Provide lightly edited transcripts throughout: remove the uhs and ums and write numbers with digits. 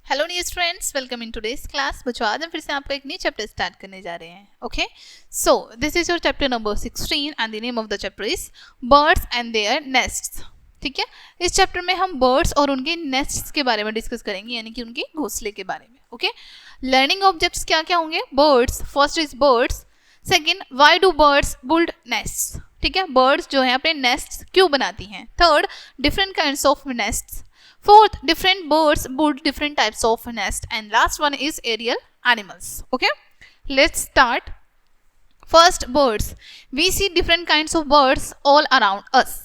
Hello dear friends, welcome in today's class. बच्चों, आज हम फिर से आपका एक न्यू चैप्टर स्टार्ट करने जा रहे हैं। Okay, so this is your chapter number 16 and the name of the chapter is birds and their nests. ठीक है, इस चैप्टर में हम बर्ड्स और उनके नेस्ट्स के बारे में डिस्कस करेंगे, यानी कि उनके घोंसले के बारे में। ओके, लर्निंग ऑब्जेक्ट्स क्या क्या होंगे? Birds, first is birds. Second, Y do birds build nests. ठीक है, बर्ड्स जो है अपने नेस्ट्स क्यों बनाती हैं। Third, different kinds of nests. Fourth, different birds build different types of nest. And last one is aerial animals. Okay, let's start. First, birds. We see different kinds of birds all around us.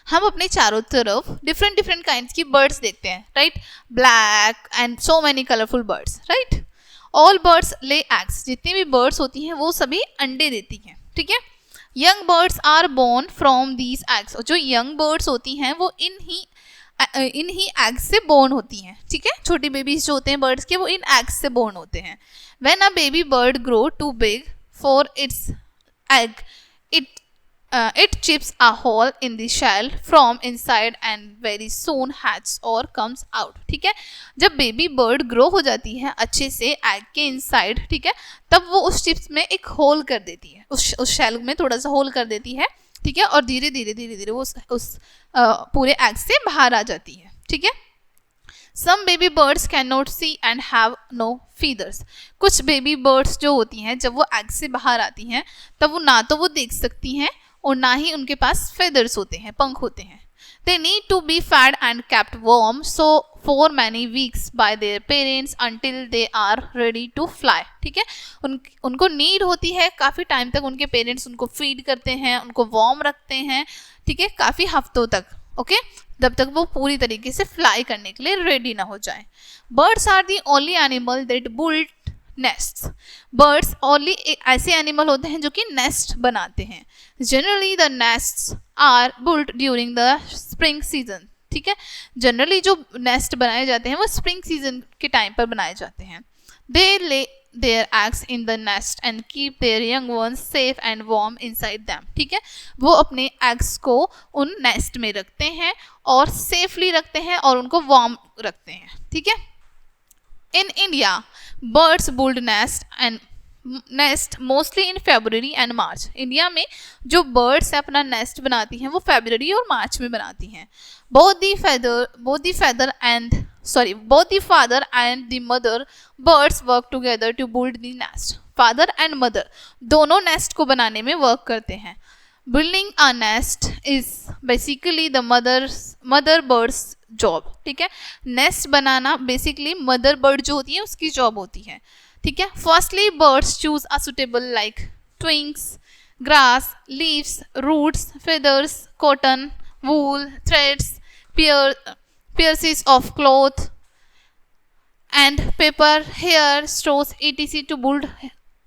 हम अपने चारों तरफ different different kinds की birds देखते हैं, right? Black and so many colorful birds, right? All birds lay eggs. जितनी भी birds होती हैं वो सभी अंडे देती हैं, ठीक है? Young birds are born from these eggs. और जो young birds होती हैं वो इन ही एग्स से बोर्न होती हैं। ठीक है, छोटी बेबीज जो होते हैं बर्ड्स के, वो इन एग्स से बोर्न होते हैं। When a baby bird grow too big for its egg, it chips a hole in the shell from inside and very soon hatches or comes out. ठीक है, जब बेबी बर्ड ग्रो हो जाती है अच्छे से एग के इनसाइड, ठीक है, तब वो उस चिप्स में एक होल कर देती है, उस शेल में थोड़ा सा होल कर देती है। ठीक है, और धीरे धीरे वो उस पूरे एग से बाहर आ जाती है। ठीक है, some baby birds can not see and have no feathers. कुछ बेबी बर्ड्स जो होती हैं जब वो एग से बाहर आती हैं तब वो ना तो वो देख सकती हैं और ना ही उनके पास फेदर्स होते हैं, पंख होते हैं। They need to be fed and kept warm so for many weeks by their parents until they are ready to fly. ठीक है, उनको नीड होती है, काफ़ी टाइम तक उनके पेरेंट्स उनको फीड करते हैं, उनको वार्म रखते हैं, ठीक है, काफ़ी हफ्तों तक। ओके, जब तक वो पूरी तरीके से फ्लाई करने के लिए रेडी ना हो जाए। Birds are the only animal that build nests. Birds only ऐसे एनिमल होते हैं जो कि नेस्ट बनाते हैं। Generally the nests are built during the spring season. ठीक है, जनरली जो नेस्ट बनाए जाते हैं वो स्प्रिंग सीजन के टाइम पर बनाए जाते हैं। They lay their eggs in the nest and keep their young ones safe and warm inside them. ठीक है, वो अपने एग्स को उन नेस्ट में रखते हैं और सेफली रखते हैं और उनको वार्म रखते हैं। ठीक है, in India birds build nest mostly in February and March. India में जो birds अपना nest बनाती हैं वो फरवरी और मार्च में बनाती हैं। both the father and the mother birds work together to build the nest. father and mother दोनों nest को बनाने में work करते हैं। building a nest is basically the mother bird's job. ठीक है, नेस्ट बनाना बेसिकली मदर बर्ड जो होती है उसकी जॉब होती है। ठीक है, firstly birds choose a suitable like twigs, grass, leaves, roots, feathers, cotton, wool, threads, pieces of cloth and paper, hair, straws, etc. to build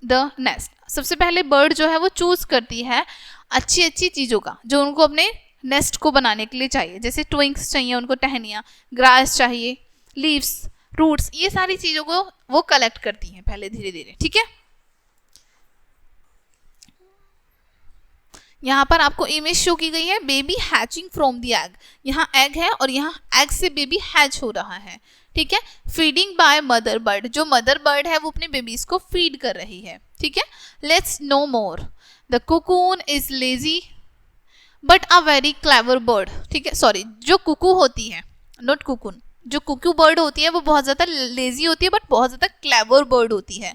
the nest. सबसे पहले बर्ड जो है वो चूज करती है अच्छी अच्छी चीज़ों का जो उनको अपने नेस्ट को बनाने के लिए चाहिए। जैसे ट्विंग्स चाहिए उनको, टहनियाँ, ग्रास चाहिए, लीव्स, रूट्स, ये सारी चीज़ों को वो कलेक्ट करती हैं पहले धीरे धीरे। ठीक है, यहाँ पर आपको इमेज शो की गई है baby hatching from the egg. यहाँ एग है और यहाँ एग से बेबी हैच हो रहा है। ठीक है, फीडिंग बाय मदर बर्ड, जो मदर बर्ड है वो अपने बेबीज को फीड कर रही है। ठीक है, let's no more. The cocoon is lazy but a very clever bird. ठीक है, सॉरी, जो कुकू होती है, नॉट कुकून, जो कुकू बर्ड होती है वो बहुत ज़्यादा लेजी होती है बट बहुत ज़्यादा क्लेवर बर्ड होती है।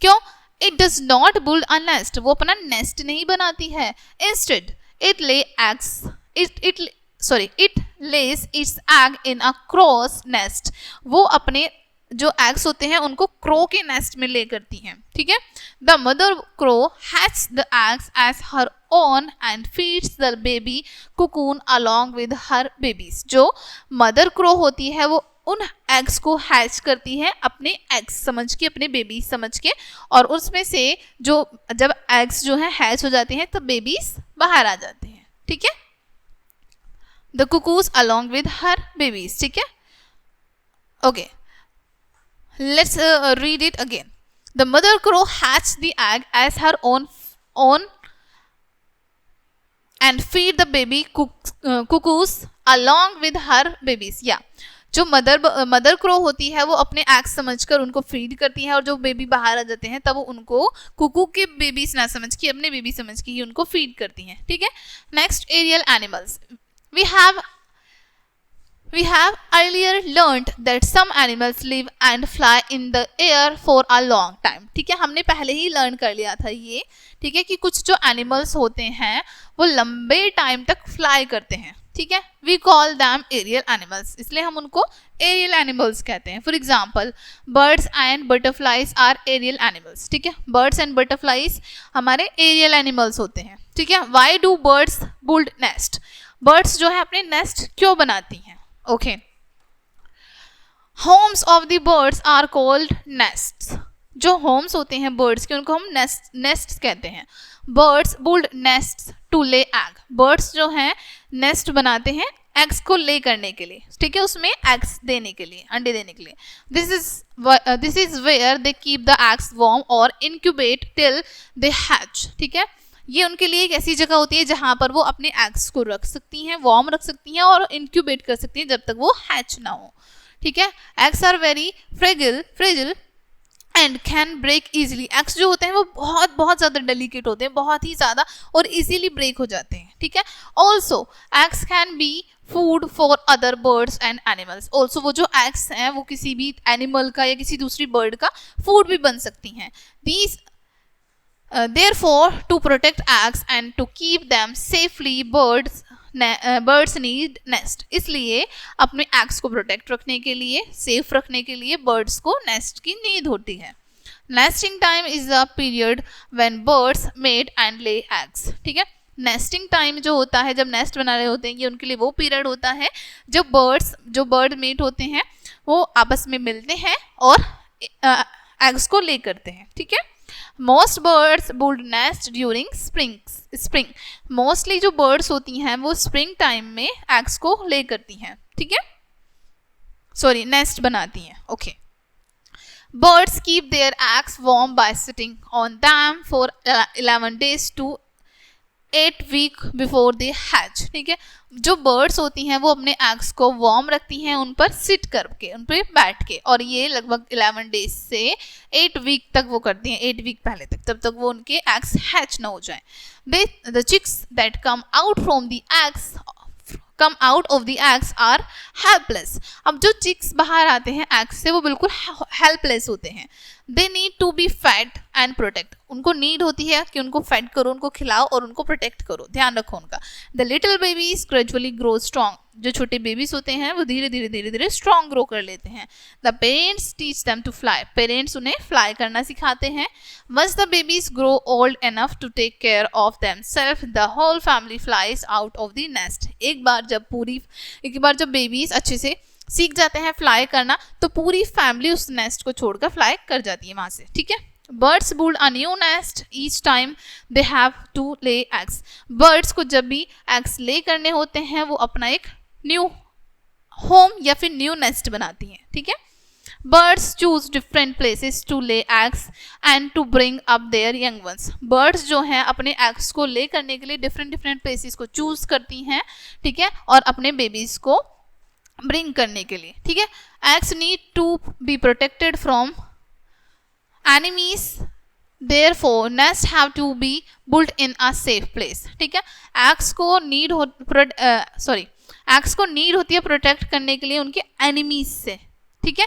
क्यों? It does not build a nest, वो अपना नेस्ट नहीं बनाती है। Instead it lay eggs it less it's egg in a cross nest. वो अपने जो एग्स होते हैं उनको क्रो के नेस्ट में ले करती हैं। ठीक है, the mother crow hatch the eggs as her own and feeds the baby cuckoo along with her babies. जो मदर क्रो होती है वो उन एग्स को हैच करती है अपने एग्स समझ के, अपने बेबीज समझ के, और उसमें से जो जब एग्स जो है हैच हो जाते हैं तब बेबीज बाहर आ जाते हैं। ठीक है, the cuckoos along with her babies. ठीक है, okay, let's read it again. The mother crow hatched the egg as her own and feed the baby cuckoos along with her babies. Yeah, जो mother crow होती है वो अपने eggs समझकर उनको feed करती है, और जो बेबी बाहर आ जाते हैं तब वो उनको कुकू के बेबीज ना समझ के अपने बेबी समझ के ही उनको फीड करती हैं, ठीक है। Next, aerial animals. We have earlier learned that some animals live and fly in the air for a long time, ठीक है, हमने पहले ही लर्न कर लिया था ये, ठीक है, कि कुछ जो एनिमल्स होते हैं वो लंबे टाइम तक फ्लाई करते हैं, ठीक है। We call them aerial animals, इसलिए हम उनको एरियल एनिमल्स कहते हैं। For example, birds and butterflies are aerial animals, ठीक है, बर्ड्स एंड बटरफ्लाइज हमारे एरियल एनिमल्स होते हैं, ठीक है। Why do birds build nest, birds जो है अपने नेस्ट क्यों बनाती हैं, okay. Homes of the birds are called nests, जो होम्स होते हैं बर्ड्स के उनको हम नेस्ट्स कहते हैं। Birds build nests to lay egg, birds जो हैं नेस्ट बनाते हैं एग्स को ले करने के लिए, ठीक है, उसमें एग्स देने के लिए, अंडे देने के लिए। This is where they keep the eggs warm और इनक्यूबेट टिल दे हैच, ठीक है, ये उनके लिए एक ऐसी जगह होती है जहां पर वो अपने एग्स को रख सकती हैं, वार्म रख सकती हैं और इंक्यूबेट कर सकती हैं जब तक वो हैच ना हो, ठीक है। Eggs are very fragile and can break easily, eggs जो होते हैं वो बहुत बहुत ज़्यादा डेलिकेट होते हैं, बहुत ही ज़्यादा, और इजीली ब्रेक हो जाते हैं, ठीक है। Also eggs can be food for other birds and animals, also वो जो एग्स हैं वो किसी भी एनिमल का या किसी दूसरी बर्ड का फूड भी बन सकती हैं। These therefore to protect eggs and to keep them safely birds need nest, इसलिए अपने eggs को प्रोटेक्ट रखने के लिए, सेफ रखने के लिए birds को nest की नीड होती है। nesting time is a period when birds mate and lay eggs, ठीक है। नेस्टिंग टाइम जो होता है, जब नेस्ट बना रहे होते हैं, ये उनके लिए वो पीरियड होता है जब जो बर्ड मेट होते हैं वो आपस में मिलते हैं और एग्स को ले करते हैं, ठीक है। Most birds build nest during spring, mostly जो बर्ड्स होती हैं वो स्प्रिंग टाइम में एग्स को ले करती हैं, ठीक है, सॉरी नेस्ट बनाती हैं, okay. Birds keep their eggs warm by sitting on them for 11 days to 8 week before they hatch, ठीक है। जो बर्ड्स होती हैं वो अपने एग्स को वार्म रखती हैं उन पर सिट करके, उन पर बैठ के, और ये लगभग 11 डेज से 8 वीक तक वो करती हैं, 8 वीक पहले तक, तब तक वो उनके एग्स हैच ना हो जाएं। The chicks that come out of the eggs are helpless, अब जो चिक्स बाहर आते हैं एग्स से वो बिल्कुल हेल्पलेस होते हैं। They need to be fed and protect, उनको नीड होती है कि उनको फेड करो, उनको खिलाओ और उनको प्रोटेक्ट करो, ध्यान रखो उनका। The little babies gradually grow strong, जो छोटे बेबीज होते हैं वो धीरे धीरे स्ट्रॉन्ग ग्रो कर लेते हैं। The parents teach them to fly, parents उन्हें फ्लाई करना सिखाते हैं। Once the babies grow old enough to take care of themselves the whole family flies out of the nest, एक बार जब बेबीज अच्छे से सीख जाते हैं फ्लाई करना तो पूरी फैमिली उस नेस्ट को छोड़कर फ्लाई कर जाती है वहां से, ठीक है। Birds build a new nest each time they have to lay eggs, birds को जब भी एग्स ले करने होते हैं वो अपना एक न्यू होम या फिर न्यू नेस्ट बनाती हैं, ठीक है। Birds choose different places to lay eggs and to bring up their young ones, birds जो हैं अपने एग्स को ले करने के लिए डिफरेंट प्लेसेस को चूज करती हैं, ठीक है, और अपने बेबीज को ब्रिंग करने के लिए, ठीक है। Eggs need to be protected from enemies, therefore nest have to be built in a safe place, ठीक है। एग्स को नीड होती है प्रोटेक्ट करने के लिए उनके एनिमीज से, ठीक है,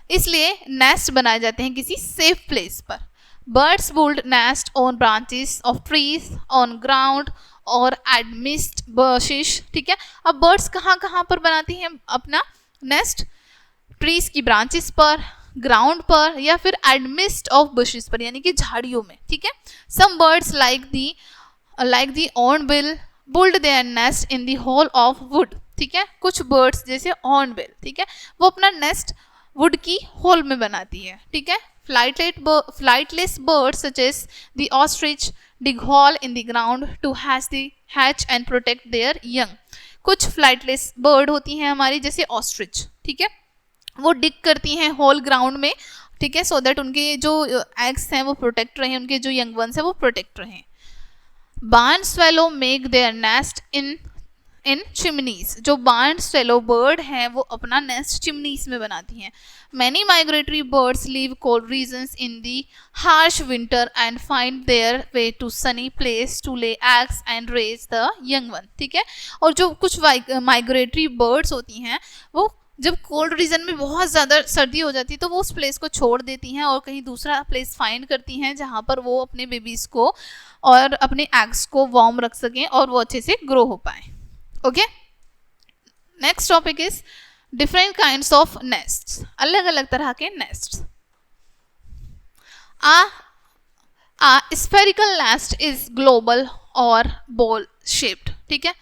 इसलिए नेस्ट बनाए जाते हैं किसी सेफ प्लेस पर। Birds build nest on branches of trees, on ground और amidst bushes, ठीक है। अब बर्ड्स कहाँ पर बनाती हैं अपना नेस्ट? ट्रीज की ब्रांचेस पर, ग्राउंड पर, या फिर एडमिस्ट ऑफ बुशेस पर, यानी कि झाड़ियों में, ठीक है। Some birds like the hornbill build their nest in the hole of wood, ठीक है। कुछ बर्ड्स जैसे हॉर्नबिल, ठीक है, वो अपना नेस्ट वुड की होल में बनाती है, ठीक है। Flightless birds such as the ostrich dig hole in the ground to hatch and protect their young, कुछ फ्लाइटलेस बर्ड होती हैं हमारी जैसे ऑस्ट्रिच, ठीक है, वो डिग करती हैं होल ग्राउंड में, ठीक है, सो दैट उनके जो एग्स हैं वो प्रोटेक्ट रहें, उनके जो यंग वंस हैं वो प्रोटेक्ट रहें। Barn swallow make their nest in chimneys. जो बार्न स्वेलो बर्ड हैं वो अपना नेस्ट चिमनीज में बनाती हैं। Many migratory birds leave cold regions in the harsh winter and find their way to sunny place to lay eggs and raise the young one. ठीक है, और जो कुछ माइग्रेटरी बर्ड्स होती हैं वो जब कोल्ड रीजन में बहुत ज़्यादा सर्दी हो जाती है तो वो उस प्लेस को छोड़ देती हैं और कहीं दूसरा प्लेस फाइंड करती हैं जहाँ पर वो अपने बेबीज़ को और अपने एग्स को वार्म रख सकें और वो अच्छे से ग्रो हो पाए। Okay, next topic is different kinds of nests. अलग अलग तरह के nests. A spherical nest is global और बॉल शेप्ड। ठीक है,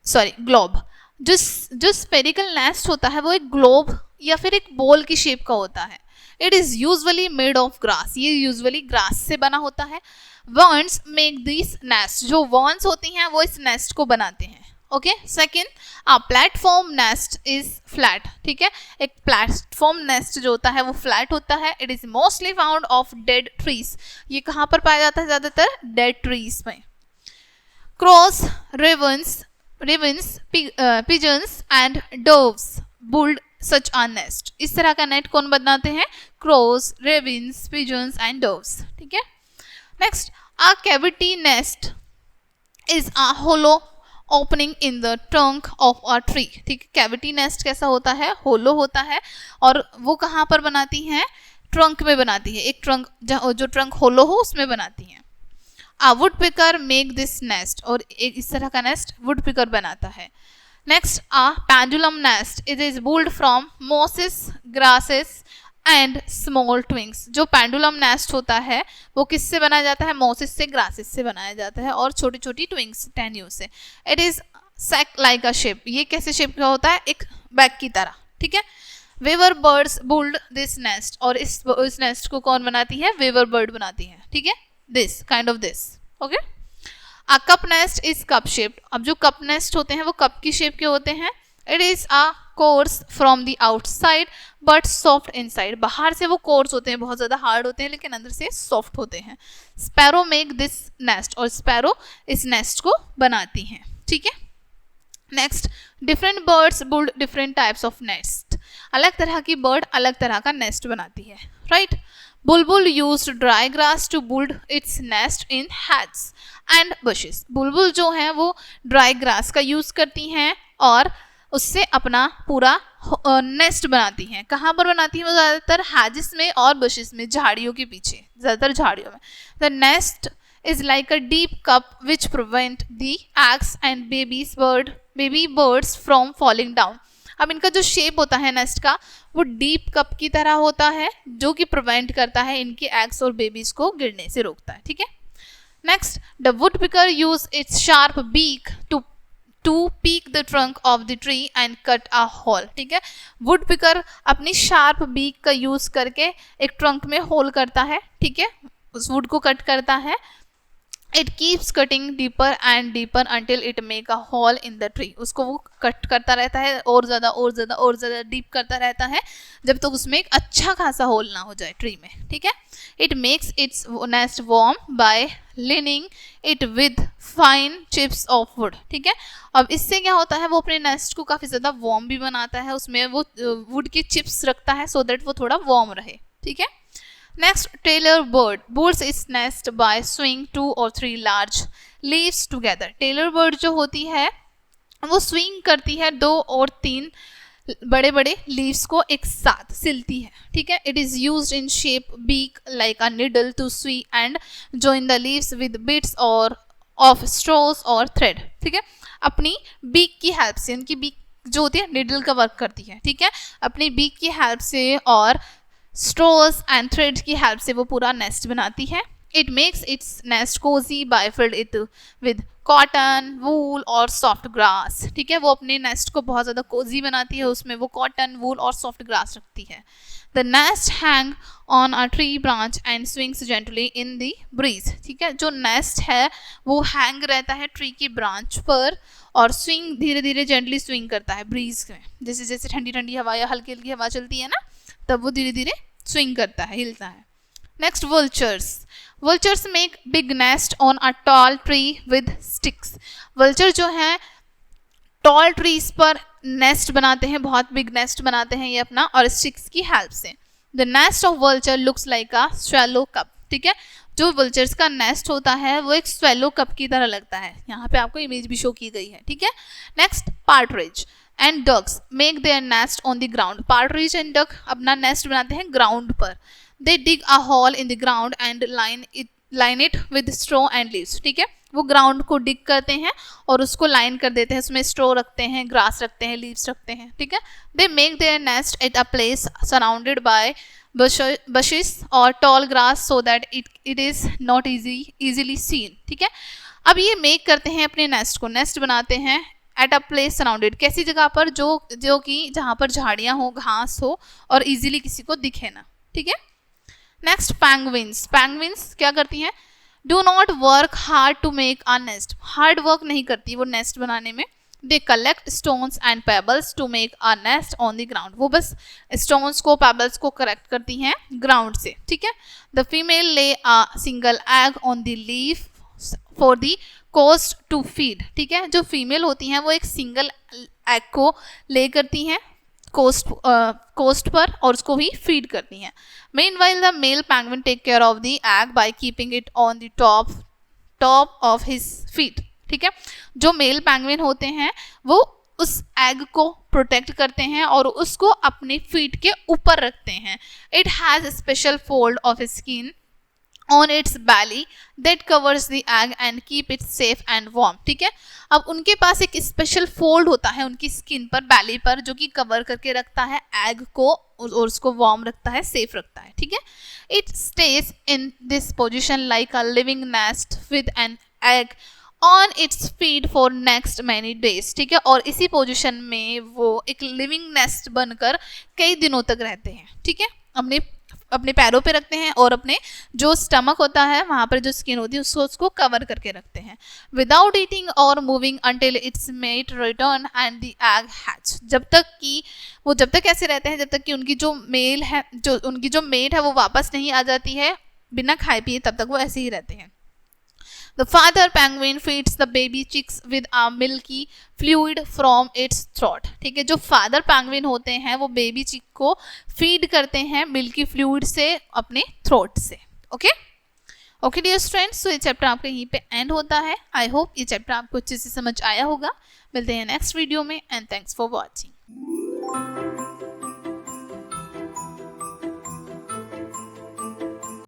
सॉरी ग्लोब। जो स्फेरिकल नेस्ट होता है वो एक ग्लोब या फिर एक बॉल की शेप का होता है। It is usually made of grass. ये यूजुअली ग्रास से बना होता है। Varnas make this nest. जो वर्न्स होती हैं वो इस नेस्ट को बनाते हैं। Okay, second, a platform nest is flat. ठीक है, एक प्लेटफॉर्म नेस्ट जो होता है वो फ्लैट होता है। It is mostly found of dead trees. ये कहाँ पर पाया जाता है? ज़्यादातर डेड ट्रीज में। Cross, ravens, pigeons and doves build such a nest। इस तरह का नेट कौन बनाते हैं? Cross, ravens, pigeons and doves। ठीक है, next, a cavity nest is a hollow opening in the trunk of a tree। ठीक है, कैविटी नेस्ट कैसा होता है? होलो होता है। और वो कहाँ पर बनाती हैं? ट्रंक में बनाती है। एक ट्रंक जो ट्रंक होलो हो उसमें बनाती हैं। A woodpecker make this nest. और एक इस तरह का नेस्ट वुड पिकर बनाता है। Next, a pendulum nest it is build from mosses, grasses and small twigs. जो पेंडुलम नेस्ट होता है वो किससे बनाया जाता है? मॉसेस से, ग्रासेस से बनाया जाता है और छोटी छोटी ट्विंग्स, टहनियों से। It is sac like a shape. ये कैसे शेप का होता है? एक बैग की तरह। ठीक है, weaver birds build this nest. और इस नेस्ट को कौन बनाती है? वेवर बर्ड बनाती है। ठीक है, this kind of this। okay, a cup nest is cup shaped। अब जो cup nest होते हैं वो cup की shape के होते हैं। it is a coarse from the outside but soft inside। बाहर से वो coarse होते हैं, बहुत ज़्यादा hard होते हैं, लेकिन अंदर से soft होते हैं। sparrow make this nest। और sparrow इस nest को बनाती हैं। ठीक है, next, different birds built different types of nest. अलग तरह की बर्ड अलग तरह का नेस्ट बनाती है। Right, bulbul used dry grass to build its nest in hats and bushes. Bulbul जो है वो ड्राई ग्रास का यूज करती हैं और उससे अपना पूरा नेस्ट बनाती हैं। कहाँ पर बनाती हैं? वो ज़्यादातर हैजेस में और बुशेस में, झाड़ियों के पीछे, ज़्यादातर झाड़ियों में। The nest is like a deep cup which prevent the eggs and baby birds from falling down। अब इनका जो शेप होता है नेस्ट का वो डीप कप की तरह होता है जो कि प्रिवेंट करता है इनके एग्स और बेबीज को गिरने से रोकता है। ठीक है, next, the woodpecker use its sharp beak to peck the trunk of the tree and cut a hole. ठीक है, वुड पिकर अपनी शार्प बीक का यूज करके एक ट्रंक में होल करता है। ठीक है, उस वुड को कट करता है। It keeps cutting deeper and deeper until it make a hole in the tree। उसको वो कट करता रहता है और ज़्यादा डीप करता रहता है जब तक उसमें एक अच्छा खासा होल ना हो जाए ट्री में। ठीक है, It makes its nest warm by lining it with fine chips of wood। ठीक है, अब इससे क्या होता है? वो अपने नेस्ट को काफ़ी ज़्यादा वार्म भी बनाता है। उसमें वो वुड के चिप्स रखता है सो दैट वो थोड़ा वार्म रहे। ठीक है, next, tailor bird builds its nest by swinging 2 or 3 large leaves together। Tailor bird जो होती है वो स्विंग करती है 2 और 3 बड़े बड़े लीव्स को एक साथ सिलती है। ठीक है, it is used in shape beak like a needle to sew and join the leaves with bits और ऑफ स्ट्रॉस और थ्रेड। ठीक है, अपनी बीक की हेल्प से, उनकी बीक जो होती है निडल का वर्क करती है। ठीक है, अपनी बीक की हेल्प से और स्ट्रॉस एंड थ्रेड की हेल्प से वो पूरा नेस्ट बनाती है। It makes its nest cosy by filled it with cotton, wool और सॉफ्ट ग्रास। ठीक है, वो अपने नेस्ट को बहुत ज़्यादा कोजी बनाती है, उसमें वो कॉटन, वूल और सॉफ्ट ग्रास रखती है। The nest hang on a tree branch and swings gently in the breeze. ठीक है, जो नेस्ट है वो हैंग रहता है ट्री की ब्रांच पर और स्विंग धीरे धीरे जेंटली स्विंग करता है ब्रीज में। जैसे जैसे ठंडी ठंडी हवा या हल्की हल्की हवा चलती है ना, तब वो धीरे धीरे स्विंग करता है, हिलता है। Next, vultures make big nest on a tall tree with sticks. Vulture जो है टॉल ट्रीज पर नेस्ट बनाते हैं, बहुत बिग नेस्ट बनाते हैं ये अपना, और स्टिक्स की हेल्प से। The nest of vulture looks like a swallow cup, ठीक है, जो वल्चर्स का नेस्ट होता है वो एक स्वैलो कप की तरह लगता है। यहाँ पे आपको इमेज भी शो की गई है, ठीक है। Next, partridge and ducks make their nest on the ground. Partridge and duck अपना नेस्ट बनाते हैं ग्राउंड पर। They dig a hole in the ground and line it with straw and leaves, ठीक है, वो ग्राउंड को डिग करते हैं और उसको लाइन कर देते हैं, उसमें स्ट्रॉ रखते हैं, ग्रास रखते हैं, लीव्स रखते हैं, ठीक है। They make their nest at a place surrounded by bushes और tall grass so that it is not easily seen, ठीक है। अब ये मेक करते हैं अपने नेस्ट को, नेस्ट बनाते हैं एट अ प्लेस सराउंडेड, कैसी जगह पर, जो कि जहाँ पर झाड़ियाँ हो, घास हो और इजीली किसी को दिखे ना, ठीक है। Next, penguins. पैंगविन्स क्या करती हैं? Do not work hard to make a nest, hard work नहीं करती वो नेस्ट बनाने में। They collect stones and pebbles to make a nest on the ground, वो बस स्टोन्स को, पेबल्स को कलेक्ट करती हैं ग्राउंड से, ठीक है। The female lay a single egg on the leaf for the coast to feed, ठीक है, जो फीमेल होती हैं वो एक सिंगल एग को ले करती हैं कोस्ट पर और उसको भी फीड करती हैं। Meanwhile, the male penguin take care of the egg by keeping it on the top of his feet, ठीक है, जो मेल पैंगविन होते हैं वो उस एग को प्रोटेक्ट करते हैं और उसको अपने फीट के ऊपर रखते हैं। It has special fold of skin on its belly that covers the egg and keep it safe and warm, ठीक है। अब उनके पास एक स्पेशल फोल्ड होता है उनकी स्किन पर, बैली पर, जो कि कवर करके रखता है एग को और उसको वार्म रखता है, सेफ रखता है, ठीक है। It stage in this position like a living nest with an egg on its feet for next many days, ठीक है, और इसी पोजिशन में वो एक लिविंग नेस्ट बनकर कई दिनों तक रहते हैं, ठीक है। अपने पैरों पे रखते हैं और अपने जो स्टमक होता है वहाँ पर जो स्किन होती है उसको कवर करके रखते हैं। विदाउट ईटिंग और moving until its mate return and the egg hatch, जब तक ऐसे रहते हैं जब तक कि उनकी जो मेट है वो वापस नहीं आ जाती है बिना खाए पिए, तब तक वो ऐसे ही रहते हैं। The father penguin feeds the baby chicks with a milky fluid from its throat, ठीक है, जो फादर पैंगविन होते हैं वो बेबी चिक को फीड करते हैं मिल्की फ्लूइड से, अपने थ्रोट से, ओके डियर स्टूडेंट्स, तो ये चैप्टर आपका यहीं पे एंड होता है। आई होप ये चैप्टर आपको अच्छे से समझ आया होगा। मिलते हैं नेक्स्ट वीडियो में एंड थैंक्स फॉर वॉचिंग।